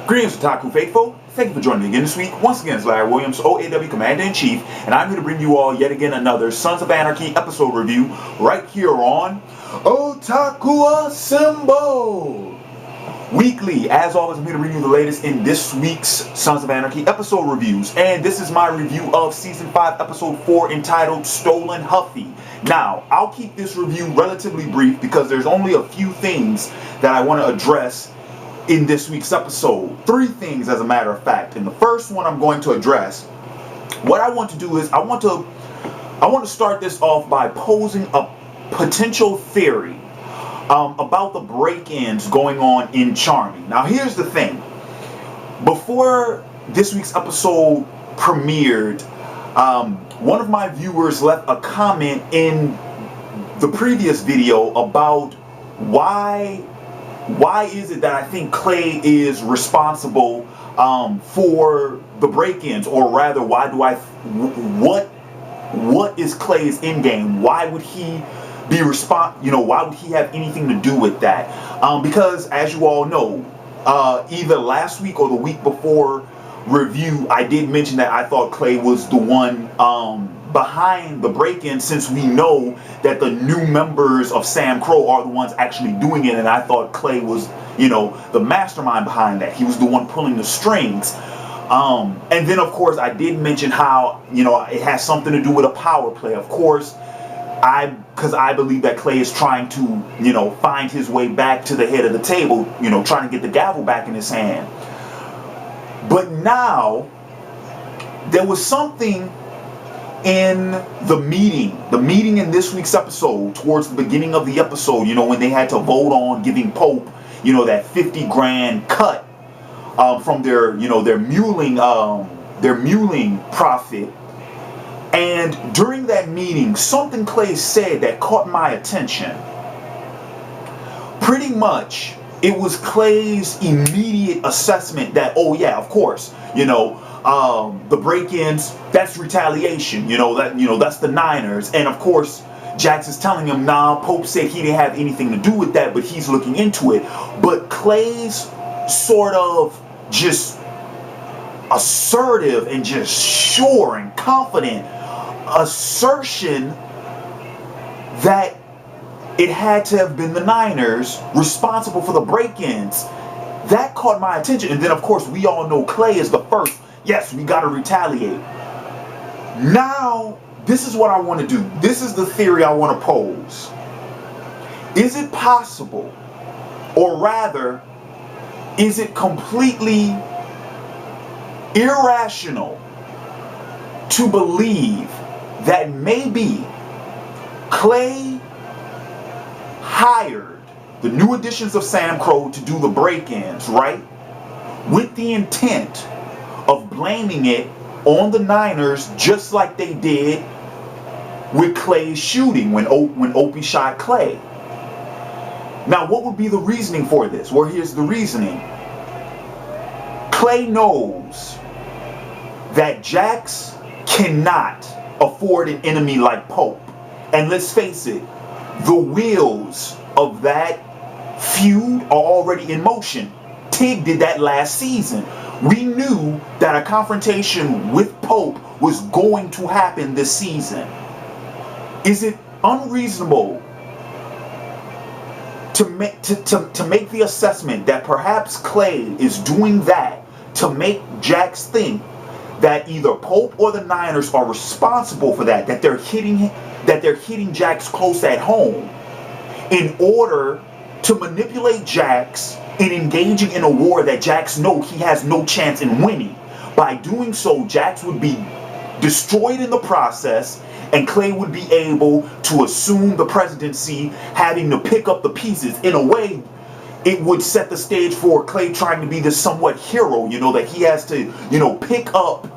Greetings, Otaku Faithful. Thank you for joining me again this week. Once again, it's Larry Williams, OAW Commander-in-Chief, and I'm here to bring you all yet again another Sons of Anarchy episode review right here on Otaku Assemble. Weekly, as always, I'm here to bring you the latest in this week's Sons of Anarchy episode reviews, and this is my review of Season 5, Episode 4, entitled Stolen Huffy. Now, I'll keep this review relatively brief because there's only a few things that I want to address in this week's episode. 3 things, as a matter of fact. And the first one I'm going to address, what I want to do is I want to start this off by posing a potential theory about the break-ins going on in Charming. Now, here's the thing. Before this week's episode premiered, one of my viewers left a comment in the previous video about why is it that I think Clay is responsible for the break-ins, or rather, what is Clay's endgame? Why would he be why would he have anything to do with that? Because as you all know, either last week or the week before review, I did mention that I thought Clay was the one behind the break-in, since we know that the new members of Sam Crow are the ones actually doing it, and I thought Clay was, the mastermind behind that. He was the one pulling the strings. And then, of course, I did mention how, it has something to do with a power play. Of course, because I believe that Clay is trying to, find his way back to the head of the table, trying to get the gavel back in his hand. But now, there was something in the meeting in this week's episode, towards the beginning of the episode, when they had to vote on giving Pope, that 50 grand cut from their muling profit. And during that meeting, something Clay said that caught my attention. Pretty much, it was Clay's immediate assessment that, oh yeah, of course, the break-ins, that's retaliation, that's the Niners. And of course, Jaxs is telling him, nah, Pope said he didn't have anything to do with that, but he's looking into it. But Clay's sort of just assertive and just sure and confident assertion that it had to have been the Niners responsible for the break-ins, that caught my attention. And then, of course, we all know Clay is the first. Yes, we got to retaliate. Now, this is what I want to do. This is the theory I want to pose. Is it possible, or rather, is it completely irrational to believe that maybe Clay hired the new additions of Sam Crow to do the break-ins, right? With the intent of blaming it on the Niners, just like they did with Clay's shooting when Opie shot Clay. Now, what would be the reasoning for this? Well, here's the reasoning. Clay knows that Jaxs cannot afford an enemy like Pope. And let's face it, the wheels of that feud are already in motion. Tig did that last season. We knew that a confrontation with Pope was going to happen this season. Is it unreasonable to make the assessment that perhaps Clay is doing that to make Jaxs think that either Pope or the Niners are responsible for that they're hitting Jaxs close at home, in order to manipulate Jaxs in engaging in a war that Jaxs knows he has no chance in winning? By doing so, Jaxs would be destroyed in the process, and Clay would be able to assume the presidency, having to pick up the pieces. In a way, it would set the stage for Clay trying to be this somewhat hero, that he has to, pick up,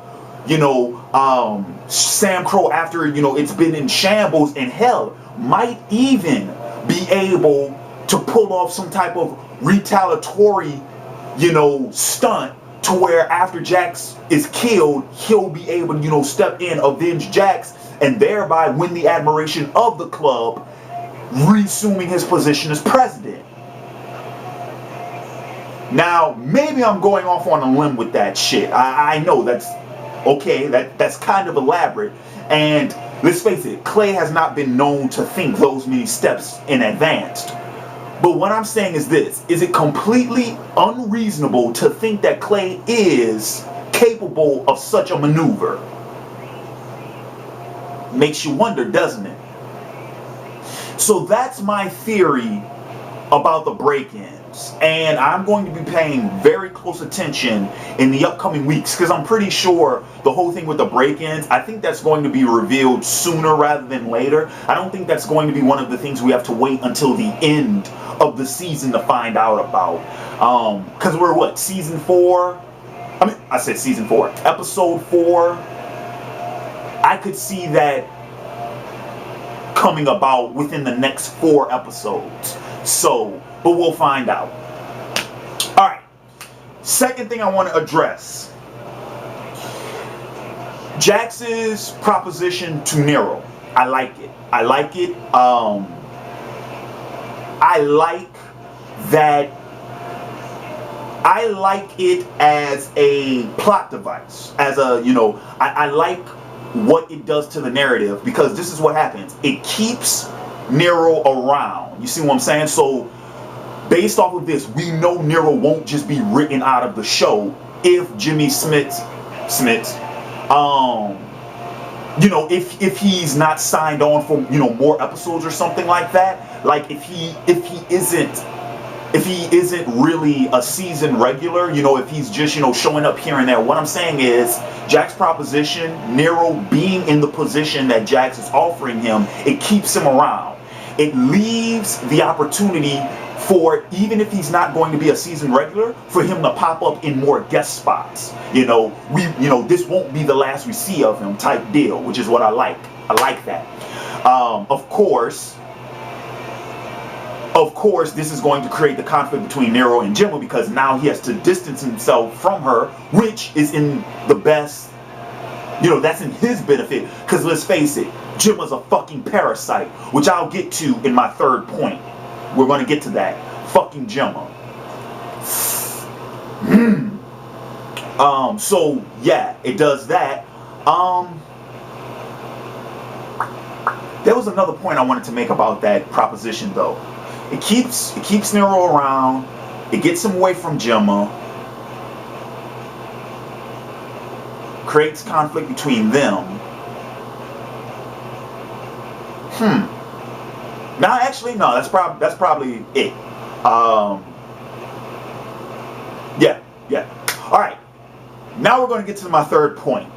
Sam Crow after, it's been in shambles, and hell, might even be able to pull off some type of retaliatory, stunt, to where after Jaxs is killed, he'll be able to, step in, avenge Jaxs, and thereby win the admiration of the club, resuming his position as president. Now, maybe I'm going off on a limb with that shit. I know that's okay. That's kind of elaborate. And let's face it, Clay has not been known to think those many steps in advance. But what I'm saying is this: is it completely unreasonable to think that Clay is capable of such a maneuver? Makes you wonder, doesn't it? So that's my theory about the break-ins, and I'm going to be paying very close attention in the upcoming weeks, because I'm pretty sure the whole thing with the break-ins, I think that's going to be revealed sooner rather than later. I don't think that's going to be one of the things we have to wait until the end of the season to find out about, because we're what, season 4? I said season 4, episode 4. I could see that coming about within the next 4 episodes. So, but we'll find out. Alright. Second thing I want to address. Jax's proposition to Nero. I like it. I like it. I like that. I like it as a plot device. As a, I like what it does to the narrative, because this is what happens. It keeps Nero around. You see what I'm saying? So based off of this, we know Nero won't just be written out of the show if Jimmy Smits, if he's not signed on for more episodes or something like that. Like if he isn't really a season regular, if he's just showing up here and there. What I'm saying is, Jaxs Proposition, Nero being in the position that Jaxs is offering him, it keeps him around. It leaves the opportunity for, even if he's not going to be a season regular, for him to pop up in more guest spots. This won't be the last we see of him type deal, which is what I like. I like that. Of course, this is going to create the conflict between Nero and Gemma, because now he has to distance himself from her, which is in the best, that's in his benefit. Because let's face it, Gemma's a fucking parasite, which I'll get to in my third point. We're going to get to that. Fucking Gemma. So yeah, it does that. There was another point I wanted to make about that proposition though. It keeps Nero around. It gets him away from Gemma. Creates conflict between them. Now, actually, no. That's probably it. Yeah. All right. Now we're going to get to my third point,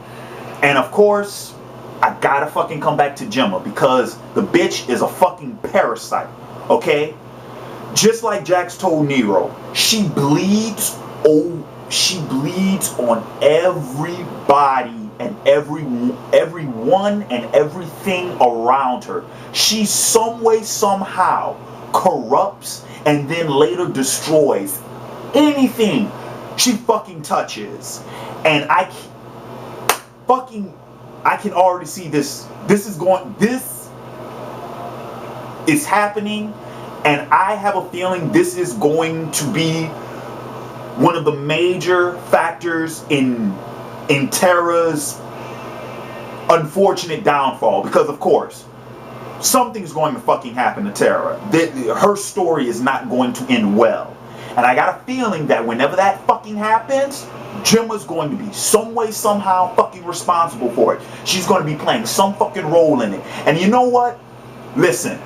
and of course, I gotta fucking come back to Gemma, because the bitch is a fucking parasite. Okay? Just like Jaxs told Nero, she bleeds on everybody and everyone and everything around her. She some way, somehow corrupts and then later destroys anything she fucking touches. And I can already see this. This is happening, and I have a feeling this is going to be one of the major factors in Tara's unfortunate downfall. Because of course, something's going to fucking happen to Tara. Her story is not going to end well. And I got a feeling that whenever that fucking happens, Gemma's going to be some way, somehow fucking responsible for it. She's going to be playing some fucking role in it. And you know what? Listen,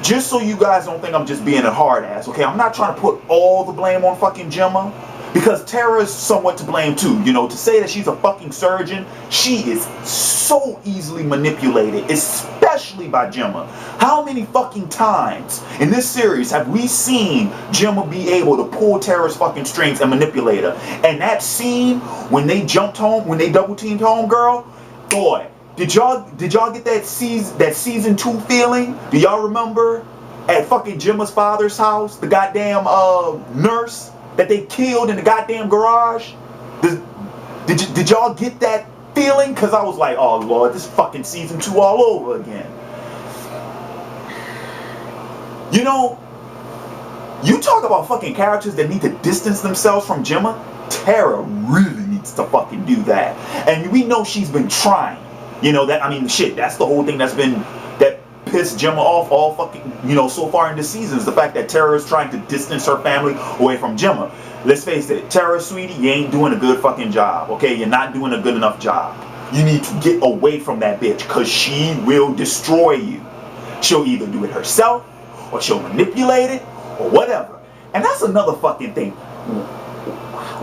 just so you guys don't think I'm just being a hard ass, okay? I'm not trying to put all the blame on fucking Gemma, because Tara is somewhat to blame too. To say that she's a fucking surgeon, she is so easily manipulated, especially by Gemma. How many fucking times in this series have we seen Gemma be able to pull Tara's fucking strings and manipulate her? And that scene when they jumped home, when they double teamed home, girl, boy, did y'all get that season 2 feeling? Do y'all remember at fucking Gemma's father's house, the goddamn nurse that they killed in the goddamn garage? Did y'all get that feeling? Because I was like, oh Lord, this is fucking season 2 all over again. You talk about fucking characters that need to distance themselves from Gemma. Tara really needs to fucking do that. And we know she's been trying. You know, that, I mean, shit, that's the whole thing that pissed Gemma off all fucking, you know, so far in this season, is the fact that Tara is trying to distance her family away from Gemma. Let's face it, Tara, sweetie, you ain't doing a good fucking job, okay? You're not doing a good enough job. You need to get away from that bitch, because she will destroy you. She'll either do it herself, or she'll manipulate it, or whatever. And that's another fucking thing.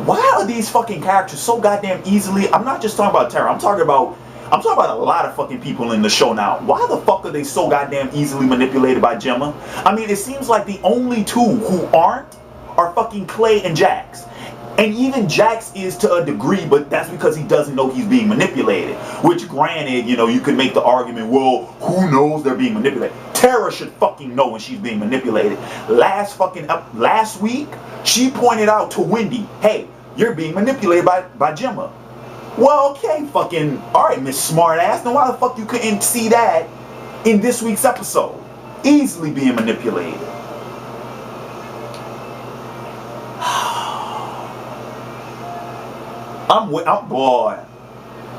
Why are these fucking characters so goddamn easily, I'm not just talking about Tara, I'm talking about a lot of fucking people in the show now. Why the fuck are they so goddamn easily manipulated by Gemma? I mean, it seems like the only two who aren't are fucking Clay and Jaxs. And even Jaxs is to a degree, but that's because he doesn't know he's being manipulated. Which, granted, you know, you could make the argument, well, who knows they're being manipulated? Tara should fucking know when she's being manipulated. Last week, she pointed out to Wendy, hey, you're being manipulated by Gemma. Well, okay, fucking, alright, Miss Smartass. Then why the fuck you couldn't see that in this week's episode? Easily being manipulated. I'm boy.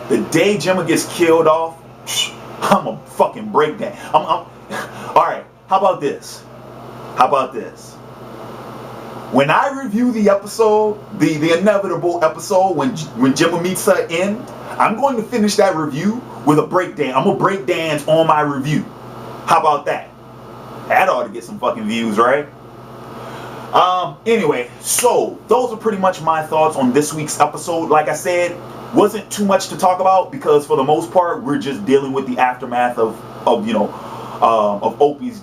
The day Gemma gets killed off, I'm a fucking breakdown. Alright, how about this? How about this? When I review the episode, the inevitable episode, when Gemma meets her end, I'm going to finish that review with a breakdown. I'm going to break dance on my review. How about that? That ought to get some fucking views, right? Anyway, so those are pretty much my thoughts on this week's episode. Like I said, wasn't too much to talk about because for the most part, we're just dealing with the aftermath of Opie's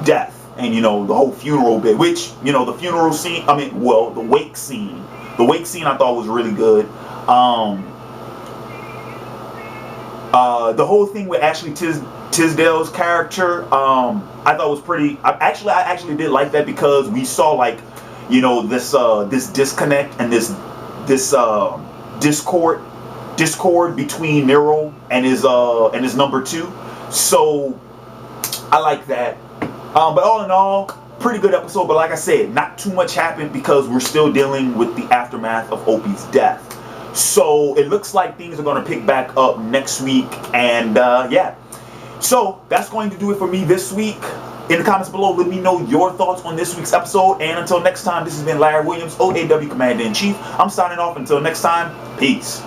death. And, you know, the whole funeral bit, which, you know, the funeral scene, I mean, well, the wake scene I thought was really good. The whole thing with Ashley Tisdale's character, I thought was pretty, I actually did like that because we saw, like, you know, this disconnect and this discord between Nero and his number two. So I like that. But all in all, pretty good episode. But like I said, not too much happened because we're still dealing with the aftermath of Opie's death. So it looks like things are going to pick back up next week. And yeah. So that's going to do it for me this week. In the comments below, let me know your thoughts on this week's episode. And until next time, this has been Larry Williams, OAW Commander-in-Chief. I'm signing off. Until next time, peace.